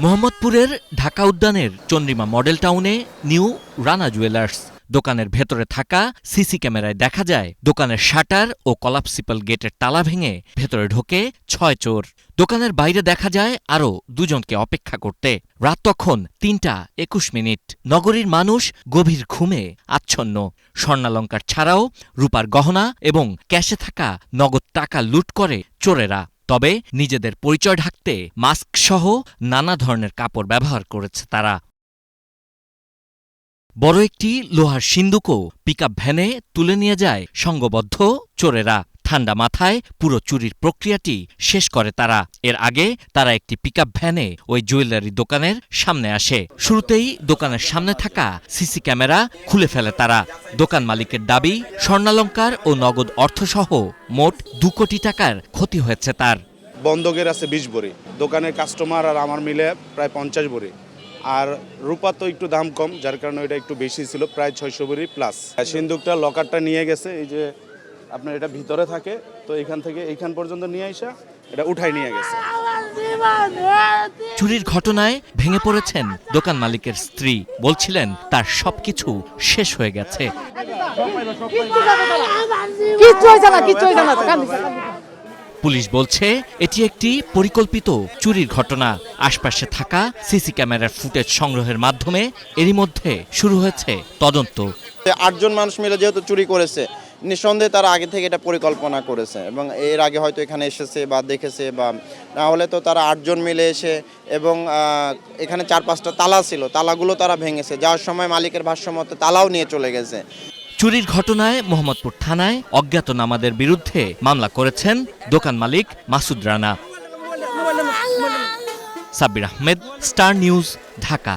মোহাম্মদপুরের ঢাকা উদ্যানের চন্দ্রিমা মডেল টাউনে নিউ রানা জুয়েলার্স। দোকানের ভেতরে থাকা সিসি ক্যামেরায় দেখা যায় দোকানের শাটার ও কলাপসিবল গেটের তালা ভেঙে ভেতরে ঢোকে ৬ চোর। দোকানের বাইরে দেখা যায় আরও দুজনকে অপেক্ষা করতে। রাত তখন ৩:২১। নগরীর মানুষ গভীর ঘুমে আচ্ছন্ন। স্বর্ণালঙ্কার ছাড়াও রূপার গহনা এবং ক্যাশে থাকা নগদ টাকা লুট করে চোরেরা। তবে নিজেদের পরিচয় ঢাকতে মাস্ক সহ নানা ধরনের কাপড় ব্যবহার করেছে তারা। বড় একটি লোহার সিন্দুকও পিকআপ ভ্যানে তুলে নিয়ে যায় সংঘবদ্ধ চোরেরা। ঠান্ডা মাথায় পুরো চুরির প্রক্রিয়াটি শেষ করে তারা। এর আগে তারা একটি পিকআপ ভ্যানে ওই জুয়েলারি দোকানের সামনে আসে। শুরুতেই দোকানের সামনে থাকা সিসি ক্যামেরা খুলে ফেলে তারা। দোকান মালিকের দাবি, স্বর্ণালঙ্কার ও নগদ অর্থসহ মোট ২ কোটি টাকার ক্ষতি হয়েছে তার। বন্ধকের আছে ২০ ভরি, দোকানের কাস্টমার আর আমার মিলে প্রায় ৫০ ভরি। আর রূপা তো একটু দাম কম, যার কারণে এটা একটু বেশি ছিল, প্রায় ৬০০ ভরি প্লাস। সিন্দুকটা লকারটা নিয়ে গেছে, এই যে আপনার এটা ভিতরে থাকে, তো এখান থেকে এইখান পর্যন্ত নিয়ে আসা এটা উঠাই নিয়ে গেছে। চুরির ঘটনায় ভেঙে পড়েছেন দোকান মালিকের স্ত্রী। বলছিলেন তার সবকিছু শেষ হয়ে গেছে। পুলিশ বলছে এটি একটি পরিকল্পিত চুরির ঘটনা। আশপাশে থাকা সিসি ক্যামেরার ফুটেজ সংগ্রহের মাধ্যমে এরই মধ্যে শুরু হয়েছে তদন্ত। ৮ জন মানুষ মিলে যেহেতু চুরি করেছে, নিঃসন্দেহে তারা আগে থেকে এটা পরিকল্পনা করেছে এবং এর আগে হয়তো এখানে এসেছে বা দেখেছে, বা না হলে তো তারা ৮ জন মিলে এসে, এবং এখানে ৪-৫টা তালা ছিল, তালাগুলো তারা ভেঙেছে। যাওয়ার সময় মালিকের ভাষ্যমতে তালাও নিয়ে চলে গেছে। চুরির ঘটনায় মোহাম্মদপুর থানায় অজ্ঞাতনামাদের বিরুদ্ধে মামলা করেছেন দোকান মালিক মাসুদ রানা। Sabbir Ahmed, star news, Dhaka.